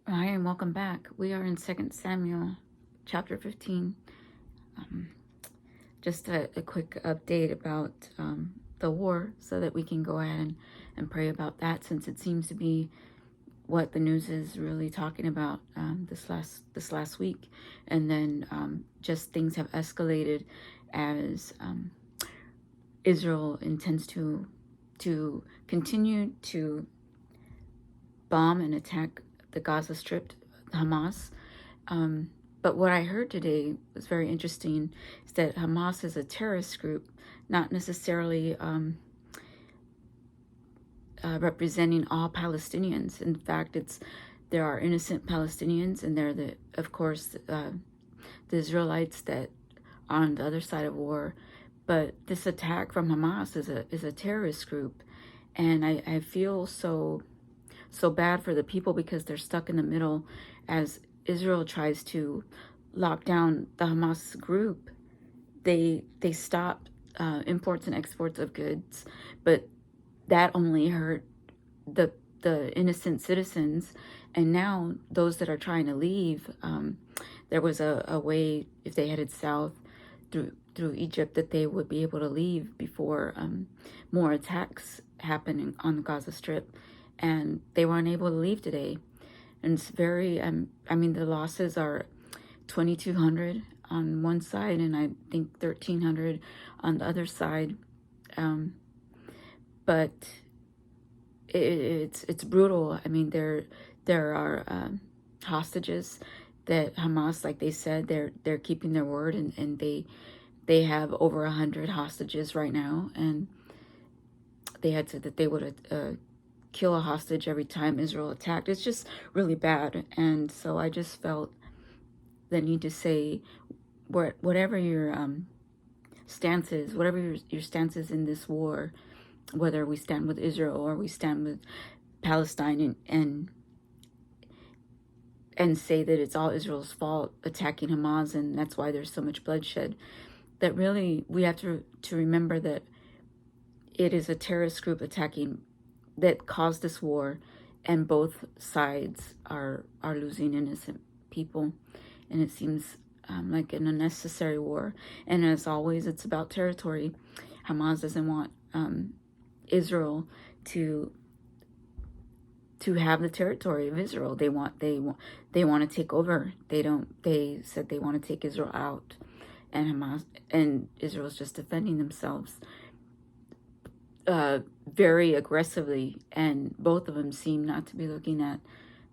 Hi, and welcome back. We are in 2 Samuel chapter 15. Just a quick update about the war so that we can go ahead and pray about that, since it seems to be what the news is really talking about this last week. And then just things have escalated as Israel intends to continue to bomb and attack the Gaza Strip, Hamas. But what I heard today was very interesting, is that Hamas is a terrorist group, not necessarily representing all Palestinians. In fact, there are innocent Palestinians, and they're of course, the Israelites that are on the other side of war. But this attack from Hamas is a terrorist group, and I feel so bad for the people, because they're stuck in the middle as Israel tries to lock down the Hamas group. They stopped imports and exports of goods, but that only hurt the innocent citizens. And now those that are trying to leave, there was a way, if they headed south through Egypt, that they would be able to leave before more attacks happening on the Gaza Strip. And they were unable to leave today. And it's very, I mean, the losses are 2,200 on one side, and I think 1,300 on the other side. But it's brutal. I mean, there are hostages that Hamas, like they said, they're keeping their word, and they have over 100 hostages right now, and they had said that they would kill a hostage every time Israel attacked. It's just really bad. And so I just felt the need to say, whatever your stance is, whatever your stance is in this war, whether we stand with Israel or we stand with Palestine, and say that it's all Israel's fault attacking Hamas, and that's why there's so much bloodshed, that really we have to remember that it is a terrorist group attacking that caused this war, and both sides are losing innocent people, and it seems like an unnecessary war. And as always, it's about territory. Hamas doesn't want Israel to have the territory of Israel. They want to take over. They said they want to take Israel out, and Hamas and Israel's just defending themselves very aggressively, and both of them seem not to be looking at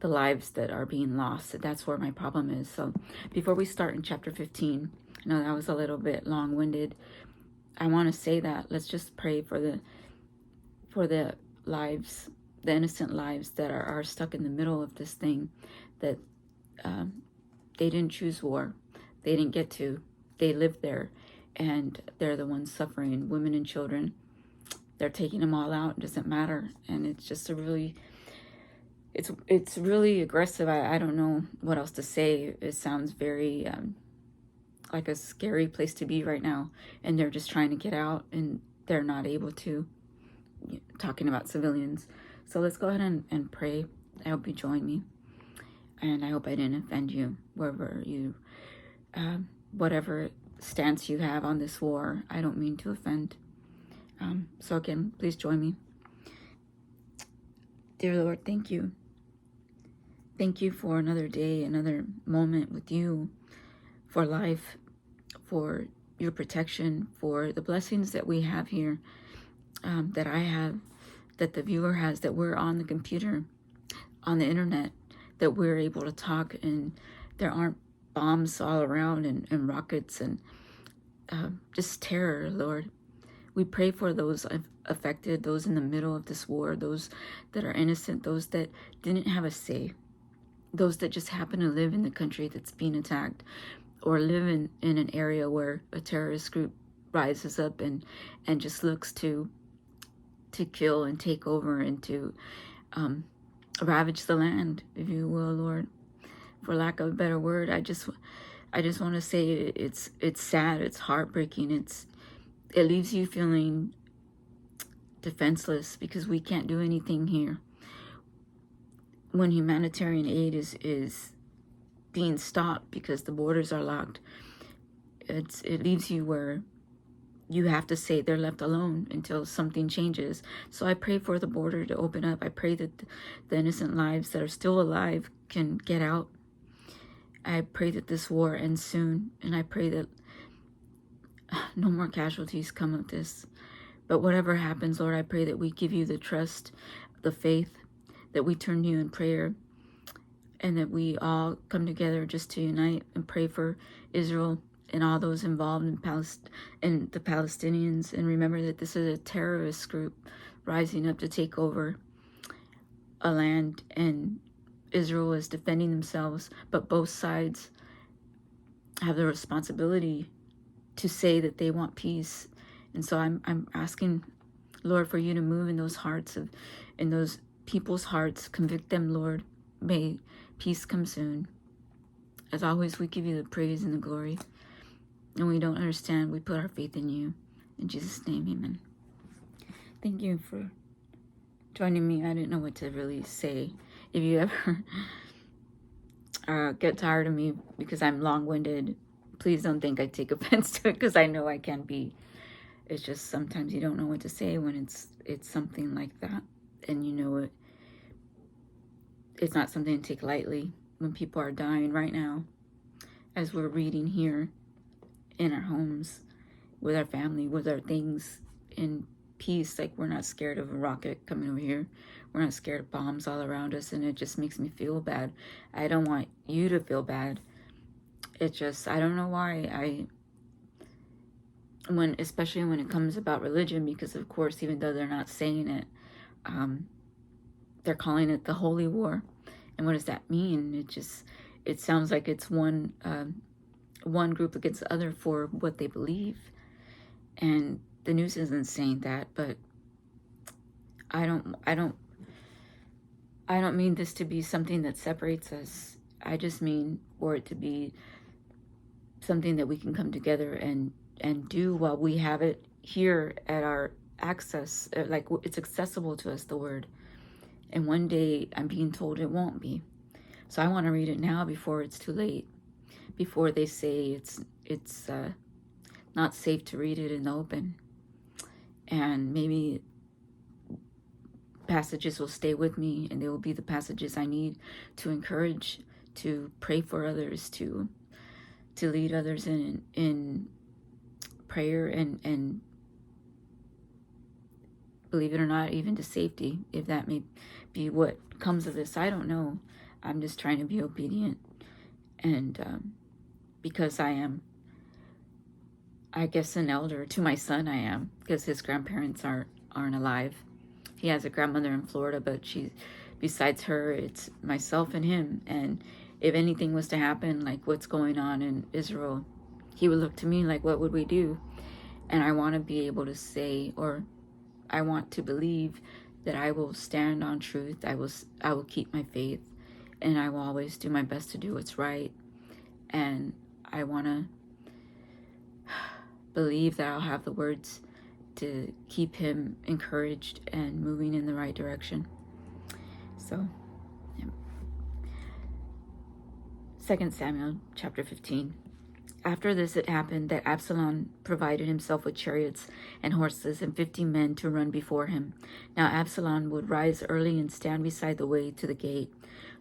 the lives that are being lost. That's where my problem is. So before we start in chapter 15, I know that was a little bit long-winded. I want to say that let's just pray for the lives, the innocent lives that are stuck in the middle of this thing, that they didn't choose war. They didn't get to. They lived there, and they're the ones suffering, women and children. They're taking them all out. It doesn't matter. And it's just it's really aggressive. I don't know what else to say. It sounds very like a scary place to be right now. And they're just trying to get out, and they're not able to, talking about civilians. So let's go ahead and pray. I hope you join me. And I hope I didn't offend you, wherever you, whatever stance you have on this war. I don't mean to offend. So again, please join me. Dear Lord, thank you. Thank you for another day, another moment with you, for life, for your protection, for the blessings that we have here, that I have, that the viewer has, that we're on the computer, on the internet, that we're able to talk, and there aren't bombs all around, and rockets, and just terror, Lord. We pray for those affected, those in the middle of this war, those that are innocent, those that didn't have a say, those that just happen to live in the country that's being attacked, or live in an area where a terrorist group rises up and just looks to kill and take over, and to ravage the land, if you will, Lord. For lack of a better word, I just want to say it's sad, it's heartbreaking, it leaves you feeling defenseless, because we can't do anything here. when humanitarian aid is being stopped because the borders are locked, it leaves you where you have to say they're left alone until something changes. So I pray for the border to open up. I pray that the innocent lives that are still alive can get out. I pray that this war ends soon, and I pray that no more casualties come of this. But whatever happens, Lord, I pray that we give you the trust, the faith, that we turn to you in prayer, and that we all come together just to unite and pray for Israel and all those involved in the Palestinians. And remember that this is a terrorist group rising up to take over a land, and Israel is defending themselves, but both sides have the responsibility to say that they want peace. And so I'm asking, Lord, for you to move in those hearts, in those people's hearts. Convict them, Lord. May peace come soon. As always, we give you the praise and the glory. And we don't understand, we put our faith in you. In Jesus' name, amen. Thank you for joining me. I didn't know what to really say. If you ever get tired of me because I'm long-winded, please don't think I take offense to it, because I know I can be. It's just sometimes you don't know what to say when it's something like that. And you know it's not something to take lightly when people are dying right now, as we're reading here in our homes, with our family, with our things, in peace. Like, we're not scared of a rocket coming over here. We're not scared of bombs all around us, and it just makes me feel bad. I don't want you to feel bad. It just, I don't know why especially when it comes about religion, because of course, even though they're not saying it, they're calling it the Holy War. And what does that mean? It sounds like it's one group against the other for what they believe. And the news isn't saying that, but I don't mean this to be something that separates us. I just mean for it to be something that we can come together and do while we have it here at our access, like it's accessible to us, the word. And one day I'm being told it won't be. So I want to read it now before it's too late, before they say it's not safe to read it in the open. And maybe passages will stay with me, and they will be the passages I need to encourage, to pray for others, to lead others in prayer, and believe it or not, even to safety, if that may be what comes of this. I don't know. I'm just trying to be obedient. And because I am, I guess, an elder to my son, I am, because his grandparents aren't alive. He has a grandmother in Florida, but besides her, it's myself and him. And if anything was to happen, like what's going on in Israel, he would look to me like, what would we do? And I want to be able to say, or I want to believe that I will stand on truth. I will keep my faith, and I will always do my best to do what's right. And I want to believe that I'll have the words to keep him encouraged and moving in the right direction. So, yeah. 2 Samuel chapter 15. After this it happened that Absalom provided himself with chariots and horses and 50 men to run before him. Now Absalom would rise early and stand beside the way to the gate.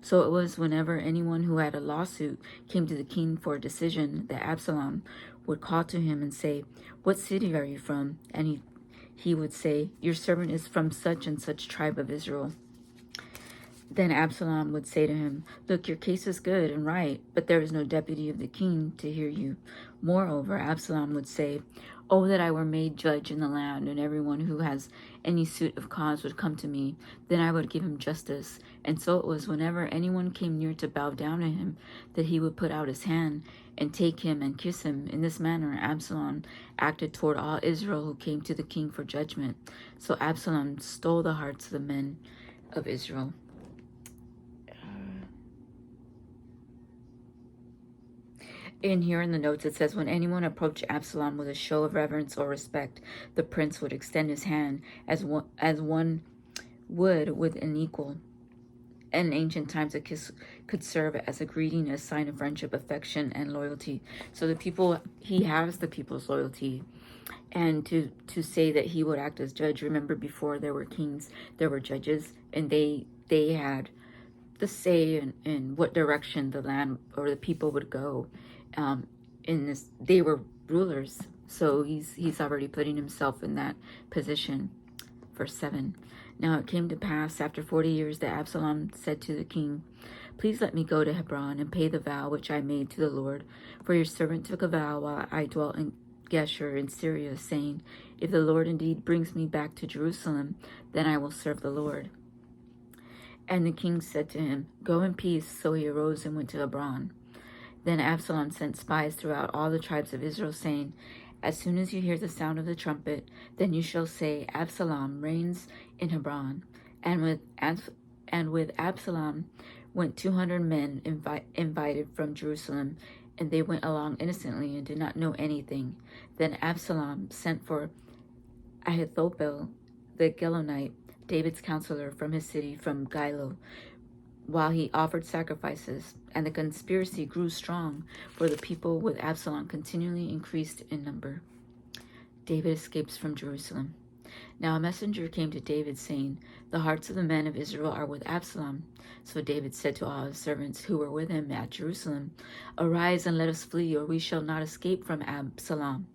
So it was whenever anyone who had a lawsuit came to the king for a decision, that Absalom would call to him and say, "What city are you from?" And he would say, "Your servant is from such and such tribe of Israel." Then Absalom would say to him, "Look, your case is good and right, but there is no deputy of the king to hear you." Moreover, Absalom would say, "Oh, that I were made judge in the land, and everyone who has any suit of cause would come to me. Then I would give him justice." And so it was whenever anyone came near to bow down to him, that he would put out his hand and take him and kiss him. In this manner Absalom acted toward all Israel who came to the king for judgment. So Absalom stole the hearts of the men of Israel. In here in the notes it says, when anyone approached Absalom with a show of reverence or respect, the prince would extend his hand as one would with an equal, in ancient times, a kiss could serve as a greeting, a sign of friendship, affection, and loyalty. So the people, he has the people's loyalty. And to say that he would act as judge, remember before there were kings, there were judges, and they had the say in what direction the land or the people would go. In this, they were rulers, so he's already putting himself in that position. Verse 7. Now it came to pass after 40 years that Absalom said to the king, "Please let me go to Hebron and pay the vow which I made to the Lord. For your servant took a vow while I dwelt in Geshur in Syria, saying, If the Lord indeed brings me back to Jerusalem, then I will serve the Lord." And the king said to him, "Go in peace." So he arose and went to Hebron. Then Absalom sent spies throughout all the tribes of Israel, saying, "As soon as you hear the sound of the trumpet, then you shall say, Absalom reigns in Hebron." And with Absalom went 200 men invited from Jerusalem, and they went along innocently and did not know anything. Then Absalom sent for Ahithophel the Gilonite, David's counselor, from his city, from Gilo, while he offered sacrifices, and the conspiracy grew strong, for the people with Absalom continually increased in number. David escapes from Jerusalem. Now a messenger came to David, saying, "The hearts of the men of Israel are with Absalom." So David said to all his servants who were with him at Jerusalem, "Arise and let us flee, or we shall not escape from Absalom.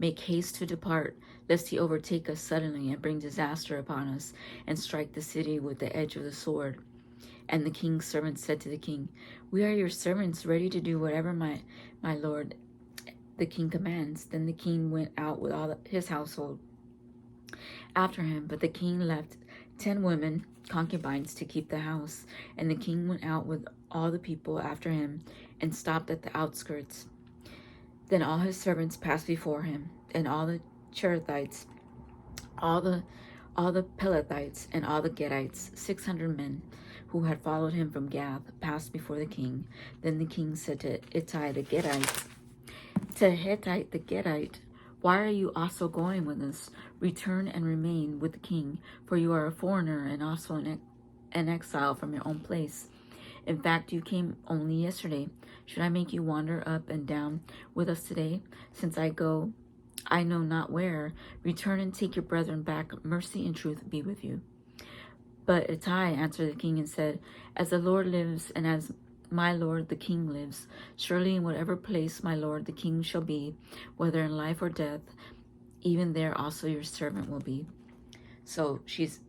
Make haste to depart, lest he overtake us suddenly and bring disaster upon us, and strike the city with the edge of the sword." And the king's servants said to the king, "We are your servants, ready to do whatever my lord the king commands." Then the king went out with all his household after him, but the king left 10 women, concubines, to keep the house. And the king went out with all the people after him and stopped at the outskirts. Then all his servants passed before him, and all the Cherethites, all the Pelethites, and all the Gedites, 600 men who had followed him from Gath, passed before the king. Then the king said to Hittite the Gedite, "Why are you also going with us? Return and remain with the king, for you are a foreigner and also an exile from your own place. In fact, you came only yesterday. Should I make you wander up and down with us today? Since I go, I know not where. Return and take your brethren back. Mercy and truth be with you." But Ittai answered the king and said, "As the Lord lives, and as my lord the king lives, surely in whatever place my lord the king shall be, whether in life or death, even there also your servant will be." So she's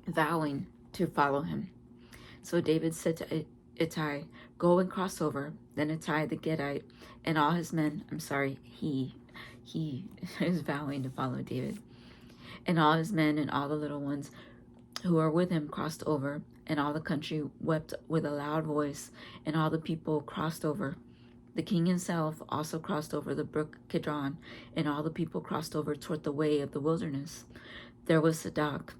vowing to follow him. So David said to Ittai, "Go and cross over." Then Ittai the Gedite and all his men, he is vowing to follow David. And all his men and all the little ones who were with him crossed over, and all the country wept with a loud voice, and all the people crossed over. The king himself also crossed over the brook Kidron, and all the people crossed over toward the way of the wilderness. There was Zadok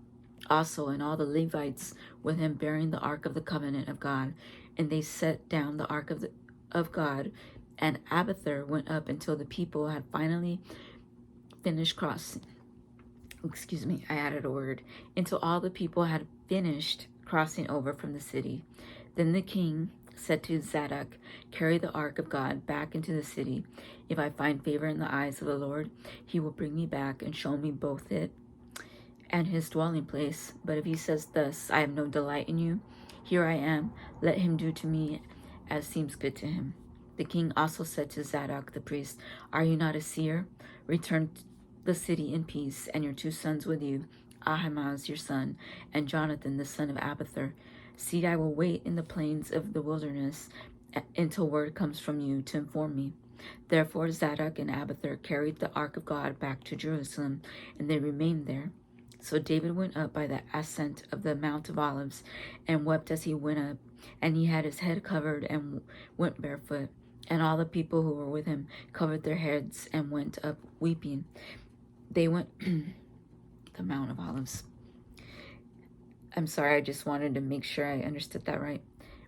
also, and all the Levites with him, bearing the ark of the covenant of God, and they set down the ark of God, and Abiathar went up until the people had finally finished crossing. I added a word. Until all the people had finished crossing over from the city. Then the king said to Zadok, "Carry the ark of God back into the city. If I find favor in the eyes of the Lord, he will bring me back and show me both it and his dwelling place. But if he says thus, 'I have no delight in you, here I am, let him do to me as seems good to him.'" The king also said to Zadok the priest, "Are you not a seer? Return the city in peace, and your 2 sons with you, Ahimaaz your son, and Jonathan the son of Abiathar. See, I will wait in the plains of the wilderness until word comes from you to inform me." Therefore Zadok and Abiathar carried the ark of God back to Jerusalem, and they remained there. So David went up by the ascent of the Mount of Olives, and wept as he went up, and he had his head covered and went barefoot. And all the people who were with him covered their heads and went up weeping. They went the Mount of Olives. I'm sorry, I just wanted to make sure I understood that right.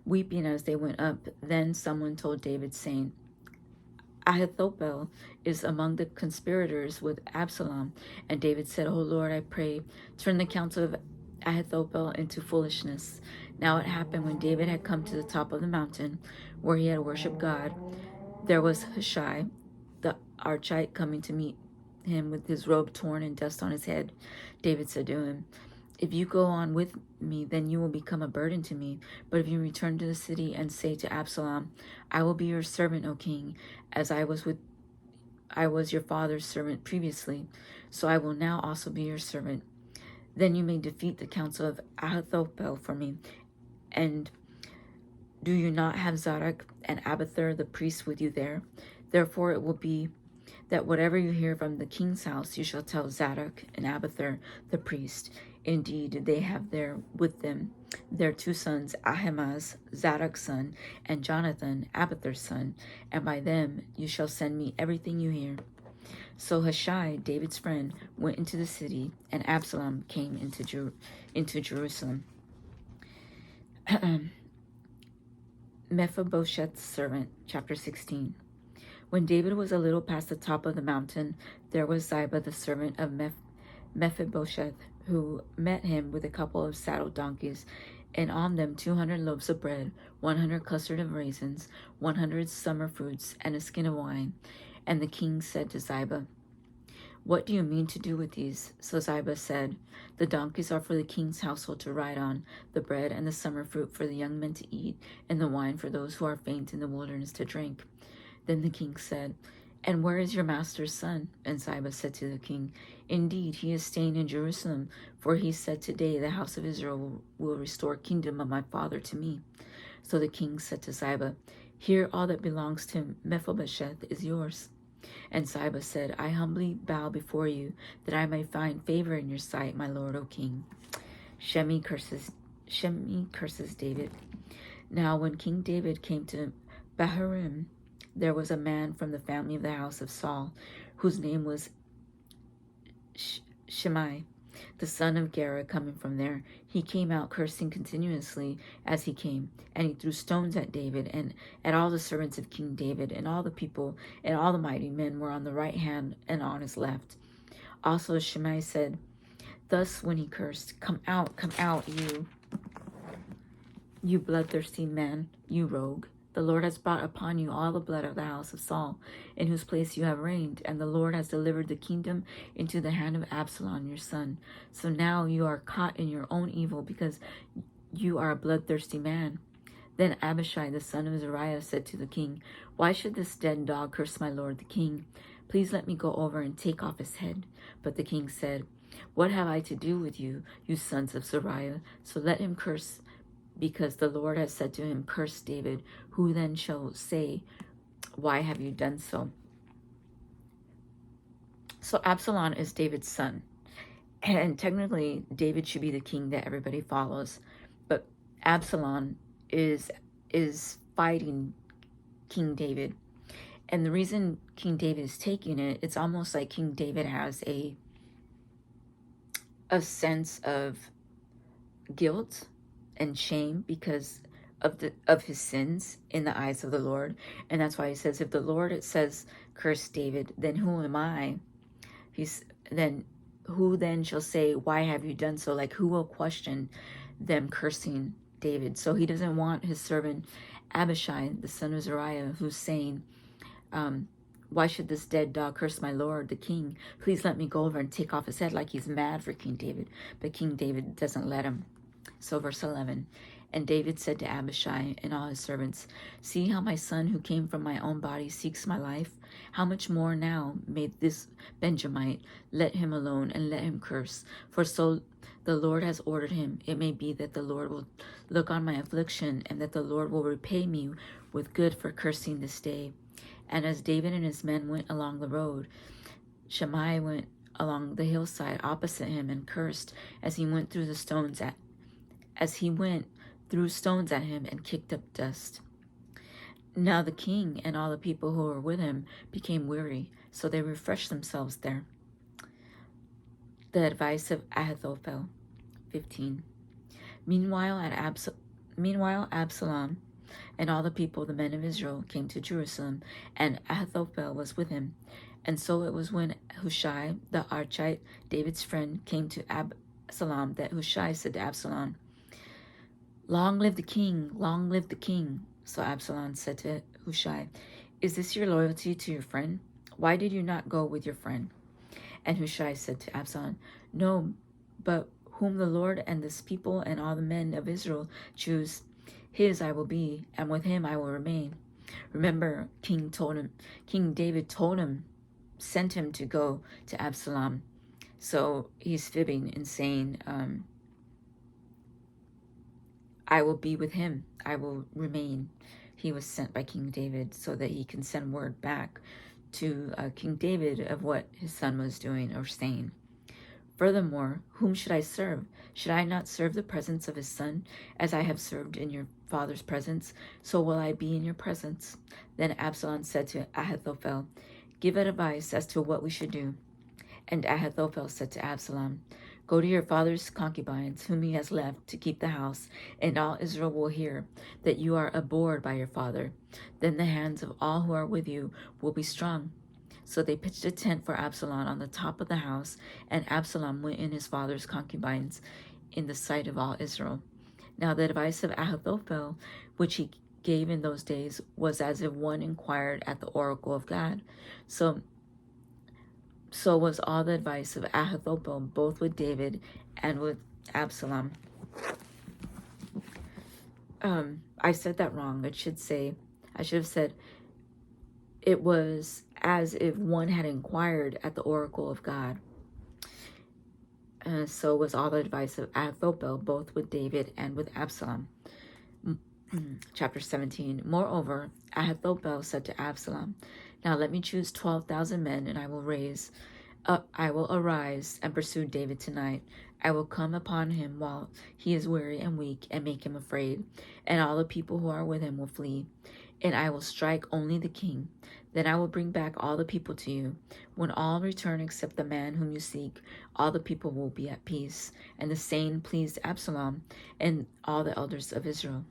Weeping as they went up. Then someone told David, saying, "Ahithophel is among the conspirators with Absalom." And David said, "O Lord, I pray, turn the counsel of Ahithophel into foolishness. Now it happened when David had come to the top of the mountain where he had worshipped God, there was Hushai the Archite coming to meet him with his robe torn and dust on his head. David said to him, "If you go on with me, then you will become a burden to me. But if you return to the city and say to Absalom, 'I will be your servant, O king, as I was your father's servant previously, so I will now also be your servant. Then you may defeat the counsel of Ahithophel for me. And do you not have Zadok and Abiathar the priests with you there? Therefore it will be that whatever you hear from the king's house, you shall tell Zadok and Abiathar the priest. Indeed, they have there with them their two sons, Ahimaaz, Zadok's son, and Jonathan, Abiathar's son, and by them you shall send me everything you hear." So Hushai, David's friend, went into the city, and Absalom came into Jerusalem. Mephibosheth's servant, chapter 16. When David was a little past the top of the mountain, there was Ziba, the servant of Mephibosheth, who met him with a couple of saddled donkeys, and on them 200 loaves of bread, 100 clusters of raisins, 100 summer fruits, and a skin of wine. And the king said to Ziba, "What do you mean to do with these?" So Ziba said, "The donkeys are for the king's household to ride on, the bread and the summer fruit for the young men to eat, and the wine for those who are faint in the wilderness to drink." Then the king said, "And where is your master's son?" And Ziba said to the king, "Indeed, he is staying in Jerusalem, for he said today, 'The house of Israel will restore kingdom of my father to me.'" So the king said to Ziba, "Here all that belongs to Mephibosheth is yours." And Ziba said, "I humbly bow before you, that I may find favor in your sight, my lord, O king." Shimei curses David. Now when King David came to Bahurim, there was a man from the family of the house of Saul, whose name was Shimei, the son of Gera, coming from there. He came out cursing continuously as he came, and he threw stones at David and at all the servants of King David, and all the people and all the mighty men were on the right hand and on his left. Also Shimei said thus when he cursed, come out, you bloodthirsty man, you rogue. The Lord has brought upon you all the blood of the house of Saul, in whose place you have reigned, and the Lord has delivered the kingdom into the hand of Absalom your son. So now you are caught in your own evil, because you are a bloodthirsty man." Then Abishai the son of Zeruiah said to the king, "Why should this dead dog curse my lord the king? Please let me go over and take off his head." But the king said, "What have I to do with you, you sons of Zeruiah? So let him curse, because the Lord has said to him, 'Curse David.' Who then shall say, 'Why have you done so?'" So Absalom is David's son. And technically, David should be the king that everybody follows. But Absalom is fighting King David. And the reason King David is taking it, it's almost like King David has a sense of guilt and shame because of his sins in the eyes of the Lord. And that's why he says, if the Lord, it says, curse David, then who am I? Who then shall say, why have you done so? Like, who will question them cursing David? So he doesn't want his servant Abishai, the son of Zeruiah, who's saying, why should this dead dog curse my lord, the king? Please let me go over and take off his head, like he's mad for King David. But King David doesn't let him. So verse 11, and David said to Abishai and all his servants, "See how my son who came from my own body seeks my life? How much more now may this Benjamite let him alone and let him curse? For so the Lord has ordered him. It may be that the Lord will look on my affliction, and that the Lord will repay me with good for cursing this day." And as David and his men went along the road, Shimei went along the hillside opposite him and cursed as he went through stones at him and kicked up dust. Now the king and all the people who were with him became weary, so they refreshed themselves there. The advice of Ahithophel, 15. Meanwhile, Absalom and all the people, the men of Israel, came to Jerusalem, and Ahithophel was with him. And so it was when Hushai the Archite, David's friend, came to Absalom that Hushai said to Absalom, "Long live the king, long live the king." So Absalom said to Hushai, "Is this your loyalty to your friend? Why did you not go with your friend?" And Hushai said to Absalom, "No, but whom the Lord and this people and all the men of Israel choose, his I will be, and with him I will remain." Remember, King David told him, sent him to go to Absalom. So he's fibbing and saying, I will be with him. I will remain. He was sent by King David so that he can send word back to King David of what his son was doing or saying. Furthermore, whom should I serve? Should I not serve the presence of his son, as I have served in your father's presence? So will I be in your presence. Then Absalom said to Ahithophel, "Give advice as to what we should do." And Ahithophel said to Absalom, "Go to your father's concubines, whom he has left to keep the house, and all Israel will hear that you are abhorred by your father. Then the hands of all who are with you will be strong." So they pitched a tent for Absalom on the top of the house, and Absalom went in his father's concubines in the sight of all Israel. Now the advice of Ahithophel, which he gave in those days, was as if one inquired at the oracle of God. So was all the advice of Ahithophel, both with David and with Absalom. I said that wrong. I should have said, it was as if one had inquired at the oracle of God. So was all the advice of Ahithophel, both with David and with Absalom. Chapter 17. Moreover, Ahithophel said to Absalom, "Now let me choose 12,000 men, and I will arise and pursue David tonight. I will come upon him while he is weary and weak, and make him afraid, and all the people who are with him will flee. And I will strike only the king. Then I will bring back all the people to you. When all return except the man whom you seek, all the people will be at peace." And the saying pleased Absalom and all the elders of Israel.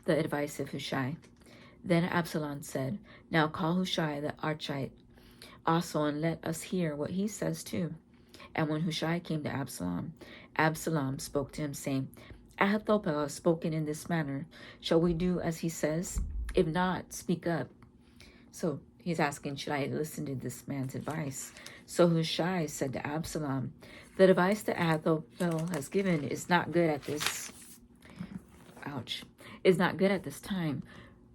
The advice of Hushai. Then Absalom said, "Now call Hushai the Archite also, and let us hear what he says too." And when Hushai came to Absalom, Absalom spoke to him, saying, "Ahithophel has spoken in this manner. Shall we do as he says? If not, speak up." So he's asking, should I listen to this man's advice? So Hushai said to Absalom, "The advice that Ahithophel has given is not good at this time.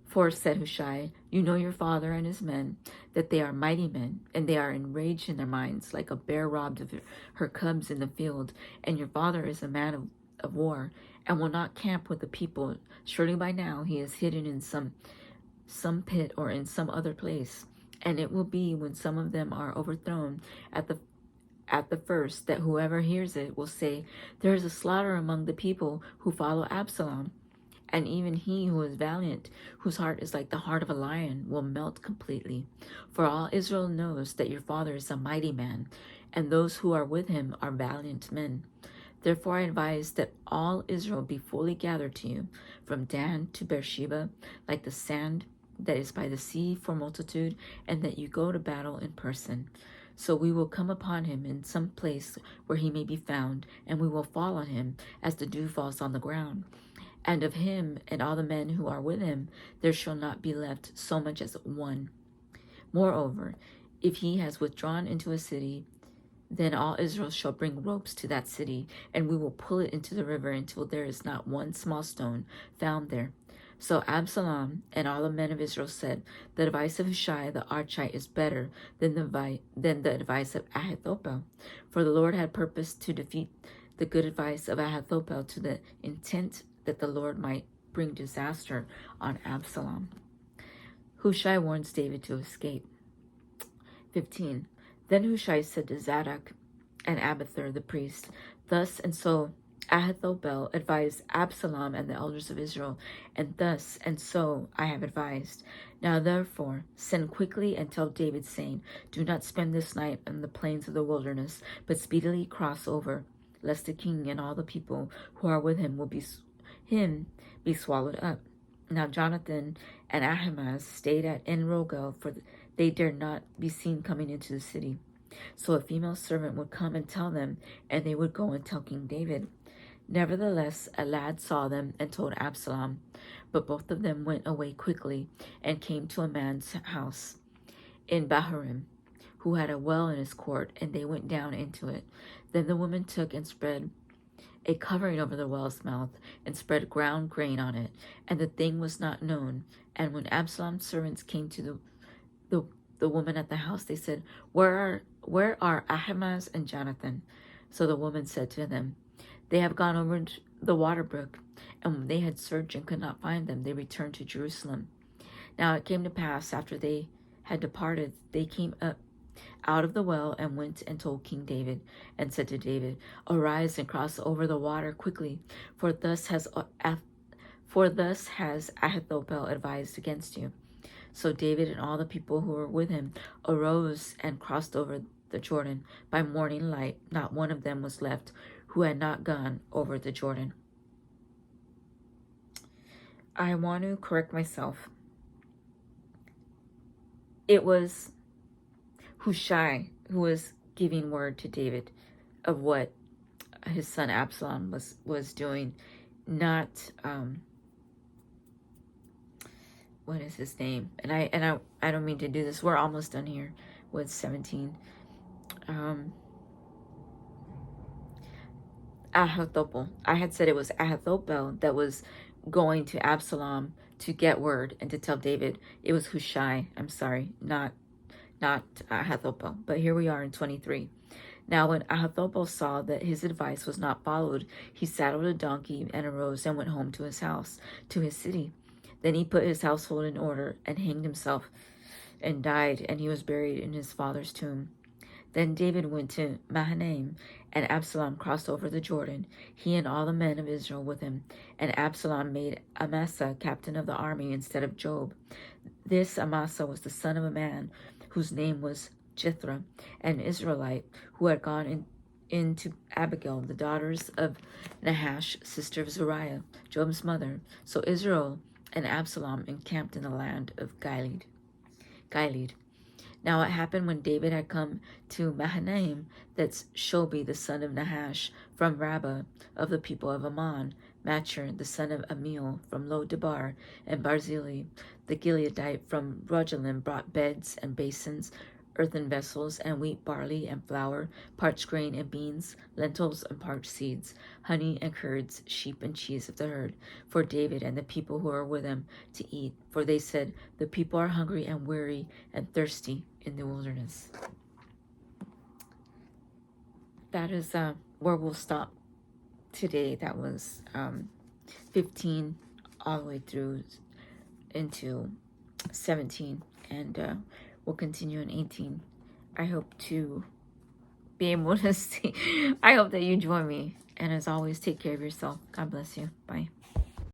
For, said Hushai, "you know your father and his men, that they are mighty men, and they are enraged in their minds, like a bear robbed of her cubs in the field. And your father is a man of war, and will not camp with the people. Surely by now he is hidden in some pit or in some other place. And it will be when some of them are overthrown at the first, that whoever hears it will say, 'There is a slaughter among the people who follow Absalom.' And even he who is valiant, whose heart is like the heart of a lion, will melt completely. For all Israel knows that your father is a mighty man, and those who are with him are valiant men. Therefore I advise that all Israel be fully gathered to you, from Dan to Beersheba, like the sand that is by the sea for multitude, and that you go to battle in person. So we will come upon him in some place where he may be found, and we will fall on him as the dew falls on the ground. And of him and all the men who are with him there shall not be left so much as one. Moreover, if he has withdrawn into a city, then all Israel shall bring ropes to that city, and we will pull it into the river until there is not one small stone found there." So Absalom and all the men of Israel said, "The advice of Hushai the Archite is better than the advice of Ahithophel." For the Lord had purposed to defeat the good advice of Ahithophel, to the intent that the Lord might bring disaster on Absalom. Hushai warns David to escape. 15. Then Hushai said to Zadok and Abiathar the priest, "Thus and so Ahithophel advised Absalom and the elders of Israel, and thus and so I have advised. Now therefore send quickly and tell David, saying, 'Do not spend this night in the plains of the wilderness, but speedily cross over, lest the king and all the people who are with him be swallowed up.'" Now Jonathan and Ahimaaz stayed at En Rogel, for they dared not be seen coming into the city. So a female servant would come and tell them, and they would go and tell King David. Nevertheless, a lad saw them and told Absalom. But both of them went away quickly and came to a man's house in Bahurim, who had a well in his court, and they went down into it. Then the woman took and spread a covering over the well's mouth, and spread ground grain on it, and the thing was not known. And when Absalom's servants came to the woman at the house, they said, Where are Ahimaaz and Jonathan? So the woman said to them, They have gone over the water brook. And when they had searched and could not find them, they returned to Jerusalem. Now it came to pass, after they had departed, they came up out of the well and went and told King David, and said to David, Arise and cross over the water quickly, for thus has Ahithophel advised against you. So David and all the people who were with him arose and crossed over the Jordan. By morning light, not one of them was left who had not gone over the Jordan. I want to correct myself. It was Hushai who was giving word to David of what his son Absalom was doing, not what is his name? And I don't mean to do this. We're almost done here with 17. Ahithophel. I had said it was Ahithophel that was going to Absalom to get word and to tell David. It was Hushai. I'm sorry, not Ahithophel. But here we are in 23. Now when Ahithophel saw that his advice was not followed, he saddled a donkey and arose and went home to his house, to his city. Then he put his household in order and hanged himself and died, and he was buried in his father's tomb. Then David went to Mahanaim, and Absalom crossed over the Jordan, he and all the men of Israel with him. And Absalom made Amasa captain of the army instead of Joab. This Amasa was the son of a man whose name was Jethro, an Israelite, who had gone into Abigail, the daughters of Nahash, sister of Zeruiah, Joab's mother. So Israel and Absalom encamped in the land of Gilead. Now it happened when David had come to Mahanaim that Shobi the son of Nahash from Rabbah of the people of Ammon, Machir the son of Amiel from Lo-debar, and Barzillai the Gileadite from Rogelim brought beds and basins, earthen vessels, and wheat, barley, and flour, parched grain and beans, lentils and parched seeds, honey and curds, sheep and cheese of the herd, for David and the people who were with him to eat. For they said, The people are hungry and weary and thirsty in the wilderness. That is where we'll stop today. That was 15 all the way through into 17, and we'll continue in 18. I hope to be able to see. I hope that you join me. And as always, take care of yourself. God bless you. Bye.